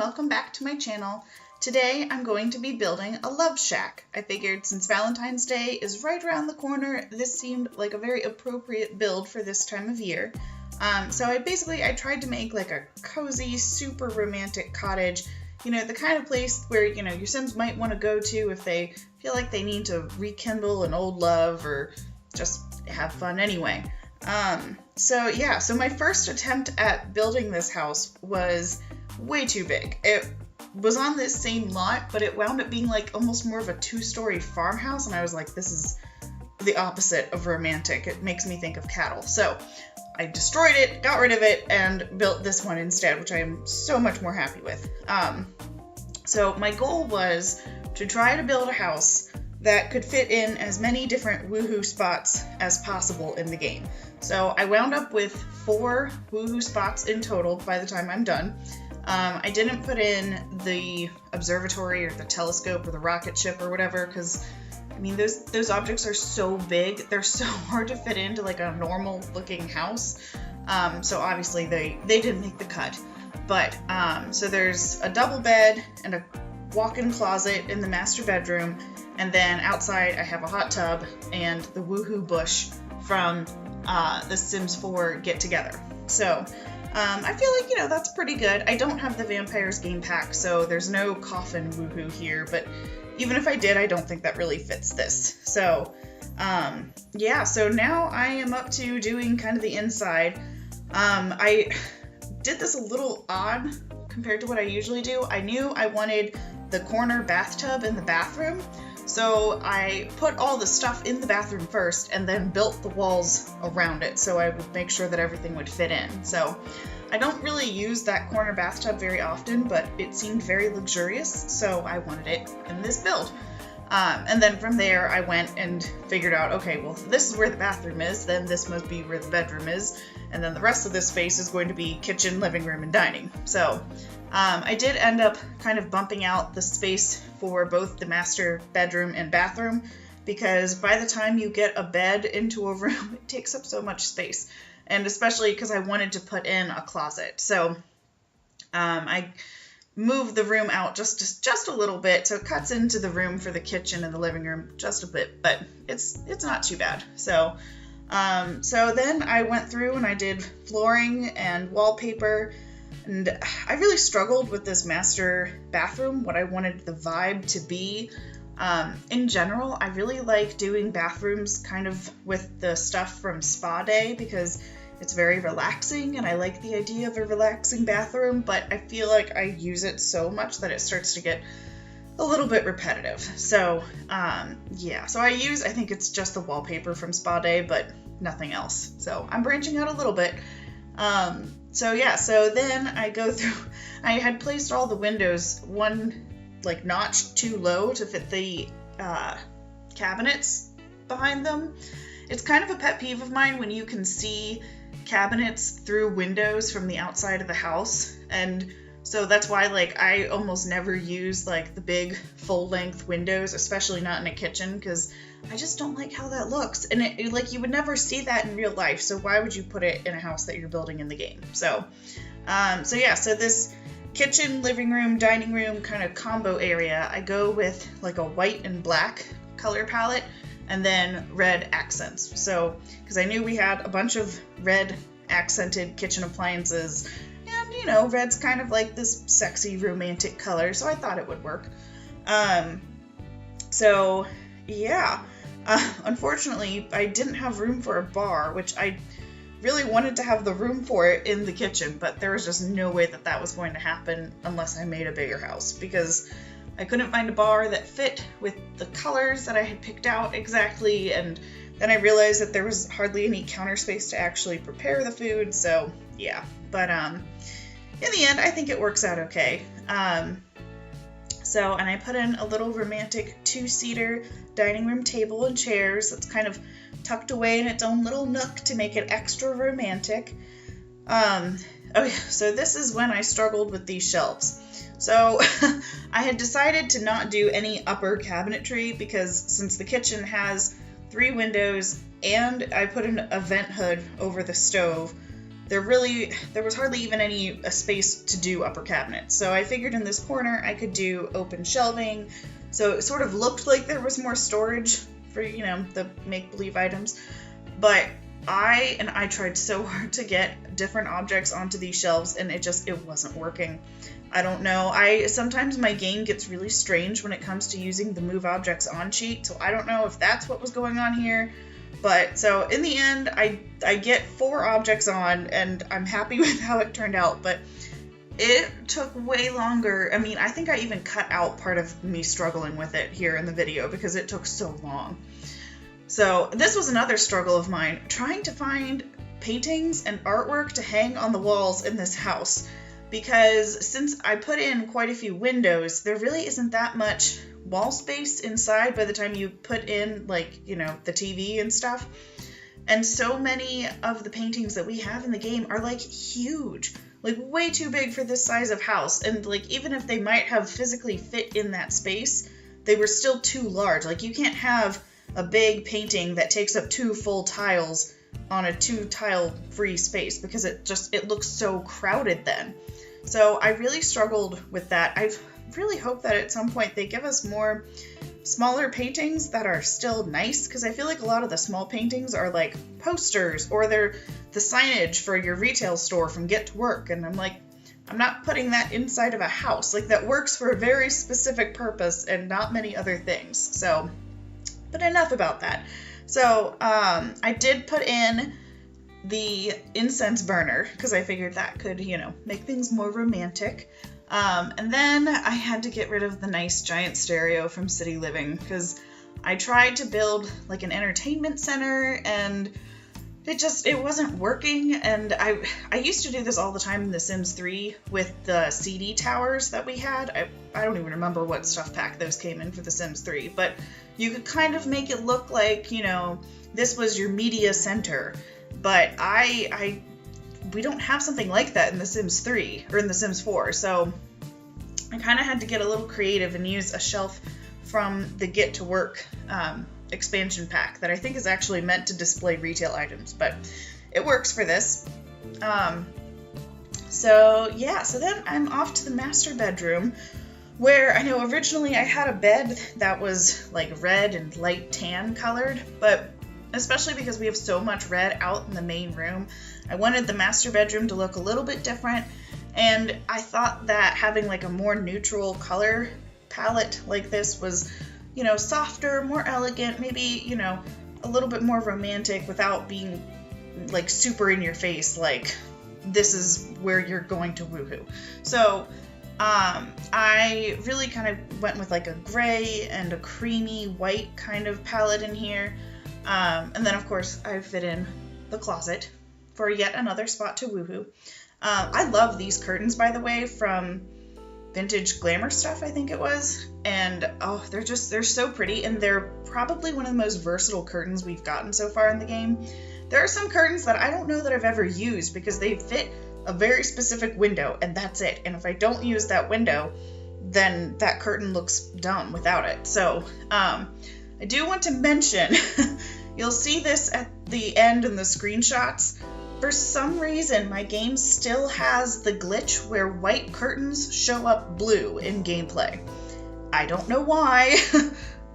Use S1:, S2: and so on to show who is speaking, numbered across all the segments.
S1: welcome back to my channel. Today I'm going to be building a love shack. I figured since Valentine's Day is right around the corner, this seemed like a very appropriate build for this time of year. So I tried to make like a cozy, super romantic cottage, the kind of place where, your Sims might want to go to if they feel like they need to rekindle an old love or just have fun anyway. So my first attempt at building this house was way too big. It was on this same lot, but it wound up being like almost more of a 2-story farmhouse, and I was like, this is the opposite of romantic. It makes me think of cattle. So I destroyed it, got rid of it, and built this one instead, which I am so much more happy with. So my goal was to try to build a house that could fit in as many different woohoo spots as possible in the game. So I wound up with 4 woohoo spots in total by the time I'm done. I didn't put in the observatory or the telescope or the rocket ship or whatever, because those objects are so big, they're so hard to fit into like a normal looking house. So obviously they didn't make the cut. But so there's a double bed and a walk-in closet in the master bedroom, and then outside I have a hot tub and the woohoo bush from the Sims 4 get together. So I feel like, that's pretty good. I don't have the Vampires game pack, so there's no coffin woohoo here, but even if I did, I don't think that really fits this. So, so now I am up to doing kind of the inside. I did this a little odd compared to what I usually do. I knew I wanted the corner bathtub in the bathroom, so I put all the stuff in the bathroom first and then built the walls around it so I would make sure that everything would fit in. So I don't really use that corner bathtub very often, but it seemed very luxurious, so I wanted it in this build. And then from there I went and figured out, okay, well, if this is where the bathroom is, then this must be where the bedroom is, and then the rest of this space is going to be kitchen, living room, and dining. So I did end up kind of bumping out the space for both the master bedroom and bathroom, because by the time you get a bed into a room, it takes up so much space, and especially because I wanted to put in a closet. So I moved the room out just a little bit, so it cuts into the room for the kitchen and the living room just a bit, but it's not too bad. So then I went through and I did flooring and wallpaper, and I really struggled with this master bathroom, what I wanted the vibe to be. In general, I really like doing bathrooms kind of with the stuff from Spa Day because it's very relaxing, and I like the idea of a relaxing bathroom, but I feel like I use it so much that it starts to get a little bit repetitive. So, so I think it's just the wallpaper from Spa Day, but nothing else. So I'm branching out a little bit. So then I go through, I had placed all the windows one like notch too low to fit the cabinets behind them. It's kind of a pet peeve of mine when you can see cabinets through windows from the outside of the house, and so that's why I almost never use the big full-length windows, especially not in a kitchen, because I just don't like how that looks, and you would never see that in real life, so why would you put it in a house that you're building in the game? So this kitchen, living room, dining room kind of combo area, I go with a white and black color palette, and then red accents. So, because I knew we had a bunch of red accented kitchen appliances, and red's kind of like this sexy romantic color, so I thought it would work. Unfortunately, I didn't have room for a bar, which I really wanted to have the room for it in the kitchen, but there was just no way that was going to happen unless I made a bigger house, because I couldn't find a bar that fit with the colors that I had picked out exactly, and then I realized that there was hardly any counter space to actually prepare the food, so yeah. But in the end, I think it works out okay. And I put in a little romantic 2-seater dining room table and chairs that's kind of tucked away in its own little nook to make it extra romantic. So this is when I struggled with these shelves. So I had decided to not do any upper cabinetry because since the kitchen has 3 windows and I put in a vent hood over the stove, there was hardly even any space to do upper cabinets. So I figured in this corner I could do open shelving, so it sort of looked like there was more storage for, you know, the make-believe items. But I tried so hard to get different objects onto these shelves, and it wasn't working. I don't know. Sometimes my game gets really strange when it comes to using the move objects on cheat, so I don't know if that's what was going on here. But so in the end, I get 4 objects on, and I'm happy with how it turned out, but it took way longer. I mean, I think I even cut out part of me struggling with it here in the video because it took so long. So this was another struggle of mine, trying to find paintings and artwork to hang on the walls in this house. Because since I put in quite a few windows, there really isn't that much wall space inside by the time you put in, like, you know, the TV and stuff. And so many of the paintings that we have in the game are, like, huge. Like, way too big for this size of house. And, like, even if they might have physically fit in that space, they were still too large. Like, you can't have a big painting that takes up 2 full tiles on a 2-tile free space because it looks so crowded then. So I really struggled with that. I really hope that at some point they give us more smaller paintings that are still nice, because I feel like a lot of the small paintings are like posters, or they're the signage for your retail store from Get to Work, and I'm like, I'm not putting that inside of a house. Like, that works for a very specific purpose and not many other things. So, but enough about that. So I did put in the incense burner because I figured that could, you know, make things more romantic. And then I had to get rid of the nice giant stereo from City Living because I tried to build like an entertainment center and it wasn't working. And I used to do this all the time in The Sims 3 with the CD towers that we had. I don't even remember what stuff pack those came in for The Sims 3, but you could kind of make it look like, you know, this was your media center. But we don't have something like that in The Sims 3 or in The Sims 4, so I kind of had to get a little creative and use a shelf from the Get to Work expansion pack that I think is actually meant to display retail items, but it works for this. So then I'm off to the master bedroom, where I know originally I had a bed that was like red and light tan colored, but especially because we have so much red out in the main room, I wanted the master bedroom to look a little bit different, and I thought that having like a more neutral color palette like this was, you know, softer, more elegant, maybe, you know, a little bit more romantic without being like super in your face, like this is where you're going to woohoo. So I really kind of went with like a gray and a creamy white kind of palette in here. And then, of course, I fit in the closet for yet another spot to woohoo. I love these curtains, by the way, from Vintage Glamour Stuff, I think it was. And, oh, they're so pretty, and they're probably one of the most versatile curtains we've gotten so far in the game. There are some curtains that I don't know that I've ever used because they fit a very specific window, and that's it. And if I don't use that window, then that curtain looks dumb without it. So, I do want to mention, you'll see this at the end in the screenshots. For some reason, my game still has the glitch where white curtains show up blue in gameplay. I don't know why.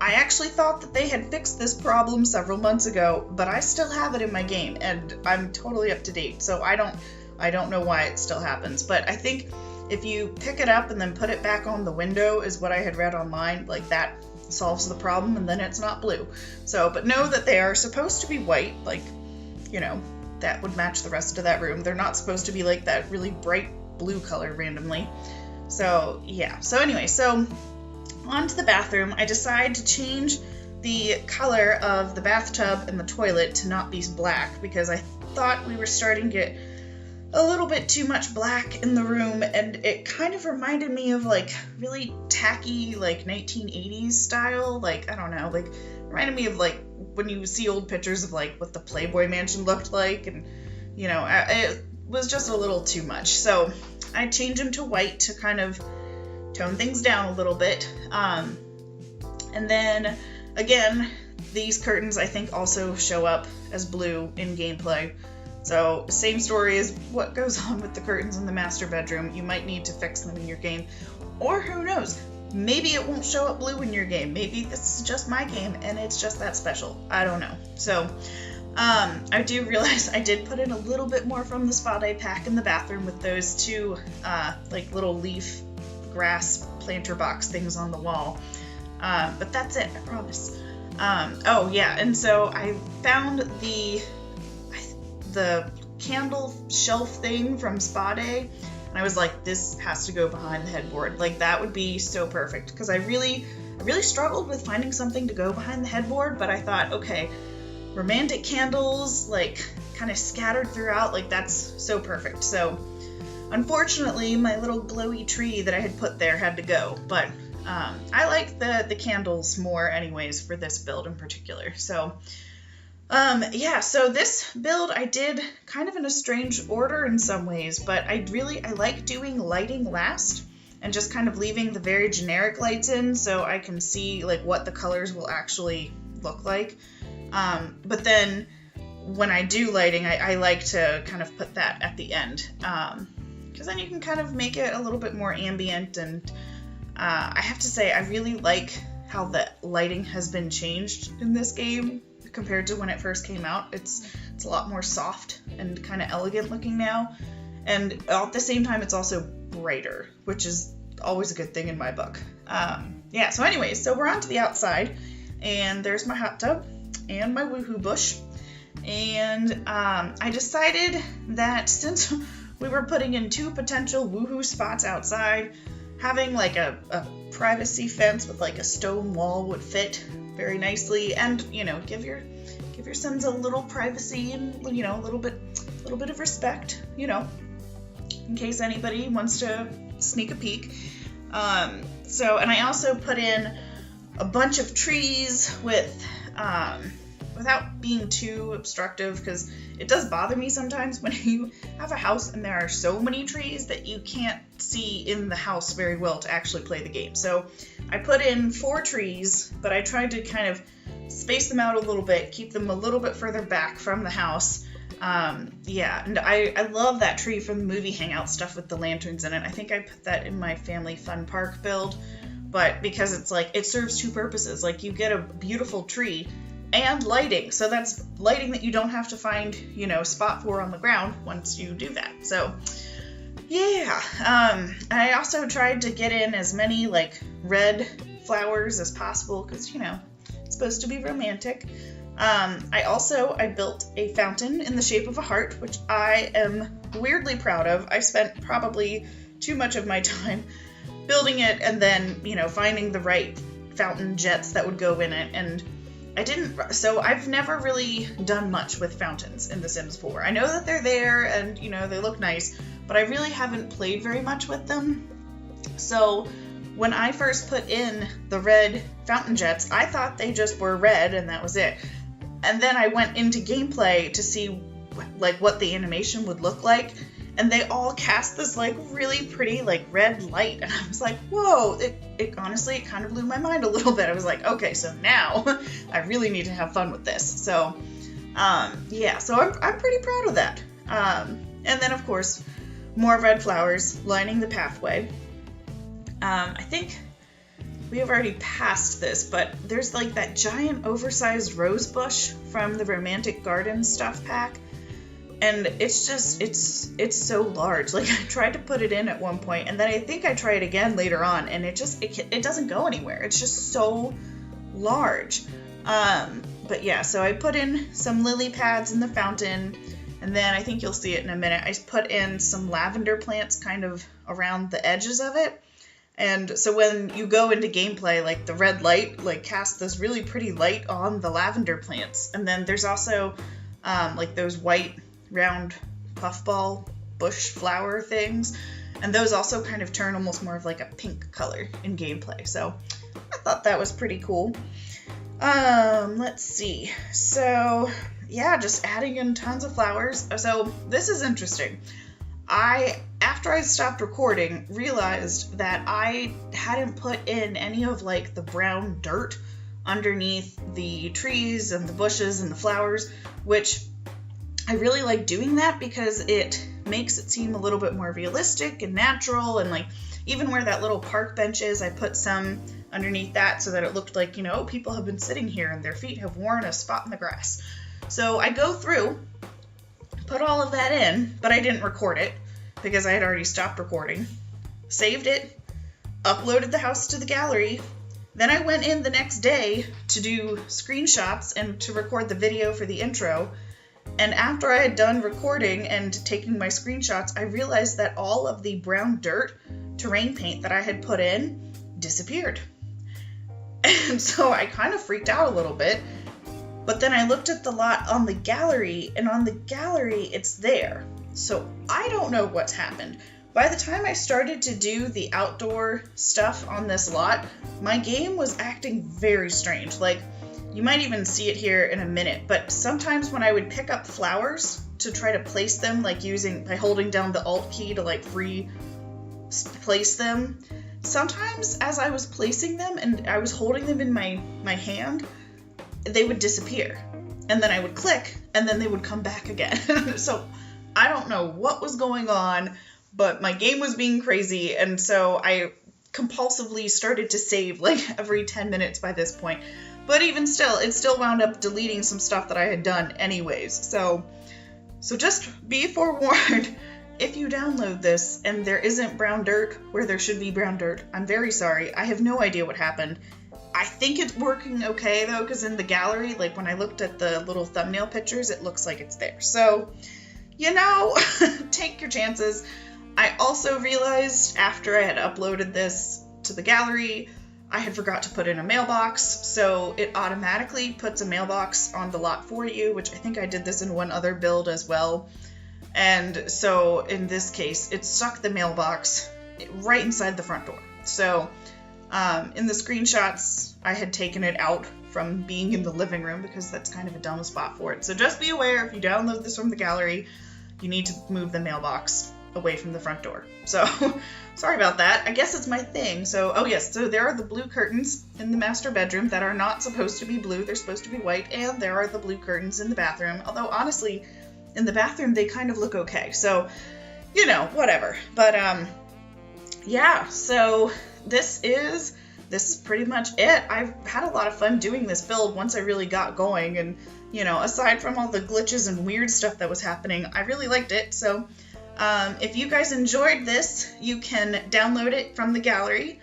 S1: I actually thought that they had fixed this problem several months ago, but I still have it in my game, and I'm totally up to date, so I don't know why it still happens. But I think if you pick it up and then put it back on the window is what I had read online, like that solves the problem, and then it's not blue. So, but know that they are supposed to be white, like, you know, that would match the rest of that room. They're not supposed to be like that really bright blue color randomly. So, yeah. So anyway, so on to the bathroom. I decide to change the color of the bathtub and the toilet to not be black because I thought we were starting to get a little bit too much black in the room, and it kind of reminded me of like really tacky like 1980s style, like, I don't know, like reminded me of like when you see old pictures of like what the Playboy Mansion looked like, and you know, it was just a little too much. So I changed them to white to kind of tone things down a little bit. And then again, these curtains I think also show up as blue in gameplay. So same story as what goes on with the curtains in the master bedroom. You might need to fix them in your game, or who knows, maybe it won't show up blue in your game. Maybe this is just my game and it's just that special. I don't know. So I do realize I did put in a little bit more from the Spa Day pack in the bathroom with those two like little leaf grass planter box things on the wall. But that's it, I promise. Oh yeah, and so I found the candle shelf thing from Spa Day, and I was like, this has to go behind the headboard. Like, that would be so perfect, because I really struggled with finding something to go behind the headboard, but I thought, okay, romantic candles, like, kind of scattered throughout, like, that's so perfect. So unfortunately, my little glowy tree that I had put there had to go, but I like the candles more anyways for this build in particular. So yeah, so this build I did kind of in a strange order in some ways, but I like doing lighting last and just kind of leaving the very generic lights in so I can see like what the colors will actually look like. But then when I do lighting, I like to kind of put that at the end, because then you can kind of make it a little bit more ambient. And I have to say, I really like how the lighting has been changed in this game compared to when it first came out. It's a lot more soft and kind of elegant looking now, and at the same time it's also brighter, which is always a good thing in my book. Yeah, so anyways, so we're on to the outside, and there's my hot tub and my woohoo bush, and I decided that since we were putting in 2 potential woohoo spots outside, having like a privacy fence with like a stone wall would fit very nicely, and you know, give your sons a little privacy and, you know, a little bit of respect, you know, in case anybody wants to sneak a peek. So, and I also put in a bunch of trees with without being too obstructive, because it does bother me sometimes when you have a house and there are so many trees that you can't see in the house very well to actually play the game. So I put in 4 trees, but I tried to kind of space them out a little bit, keep them a little bit further back from the house. Yeah, and I love that tree from the movie Hangout stuff with the lanterns in it. I think I put that in my family fun park build, but because it's like, it serves 2 purposes. Like, you get a beautiful tree and lighting, so that's lighting that you don't have to find, you know, spot for on the ground once you do that. So yeah, I also tried to get in as many like red flowers as possible, because, you know, it's supposed to be romantic. I built a fountain in the shape of a heart, which I am weirdly proud of. I spent probably too much of my time building it and then, you know, finding the right fountain jets that would go in it, and so I've never really done much with fountains in The Sims 4. I know that they're there and, you know, they look nice, but I really haven't played very much with them. So when I first put in the red fountain jets, I thought they just were red and that was it. And then I went into gameplay to see like what the animation would look like, and they all cast this like really pretty like red light, and I was like, whoa, it honestly, it kind of blew my mind a little bit. I was like, okay, so now I really need to have fun with this. So yeah, so I'm pretty proud of that. And then of course more red flowers lining the pathway. I think we have already passed this, but there's like that giant oversized rose bush from the Romantic Garden stuff pack. And it's just, it's so large. Like, I tried to put it in at one point, and then I think I tried again later on, and it doesn't go anywhere. It's just so large. But yeah, so I put in some lily pads in the fountain, and then I think you'll see it in a minute. I put in some lavender plants kind of around the edges of it. And so when you go into gameplay, like the red light, like casts this really pretty light on the lavender plants. And then there's also like those white round puffball bush flower things, and those also kind of turn almost more of like a pink color in gameplay. So I thought that was pretty cool. Let's see. So yeah, just adding in tons of flowers. So this is interesting. After I stopped recording, realized that I hadn't put in any of like the brown dirt underneath the trees and the bushes and the flowers, which I really like doing that because it makes it seem a little bit more realistic and natural, and like even where that little park bench is, I put some underneath that so that it looked like, people have been sitting here and their feet have worn a spot in the grass. So I go through, put all of that in, but I didn't record it because I had already stopped recording, saved it, uploaded the house to the gallery. Then I went in the next day to do screenshots and to record the video for the intro. And after I had done recording and taking my screenshots, I realized that all of the brown dirt terrain paint that I had put in disappeared. And so I kind of freaked out a little bit. But then I looked at the lot on the gallery, and on the gallery it's there. So I don't know what's happened. By the time I started to do the outdoor stuff on this lot, my game was acting very strange. Like, you might even see it here in a minute, but sometimes when I would pick up flowers to try to place them, like by holding down the Alt key to like free place them, sometimes as I was placing them and I was holding them in my hand, they would disappear. And then I would click, and then they would come back again. So I don't know what was going on, but my game was being crazy, and so I compulsively started to save like every 10 minutes by this point. But even still, it still wound up deleting some stuff that I had done anyways. So just be forewarned, if you download this and there isn't brown dirt where there should be brown dirt, I'm very sorry. I have no idea what happened. I think it's working okay though, because in the gallery, like when I looked at the little thumbnail pictures, it looks like it's there. So, take your chances. I also realized after I had uploaded this to the gallery, I had forgot to put in a mailbox, so it automatically puts a mailbox on the lot for you, which I think I did this in one other build as well. And so in this case, it stuck the mailbox right inside the front door. So in the screenshots, I had taken it out from being in the living room because that's kind of a dumb spot for it. So just be aware, if you download this from the gallery, you need to move the mailbox away from the front door. So sorry about that. I guess it's my thing. So so there are the blue curtains in the master bedroom that are not supposed to be blue. They're supposed to be white. And there are the blue curtains in the bathroom. Although honestly, in the bathroom, they kind of look okay. So, whatever. But so this is pretty much it. I've had a lot of fun doing this build once I really got going. And, aside from all the glitches and weird stuff that was happening, I really liked it. So if you guys enjoyed this, you can download it from the gallery,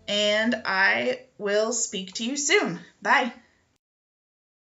S1: and I will speak to you soon. Bye.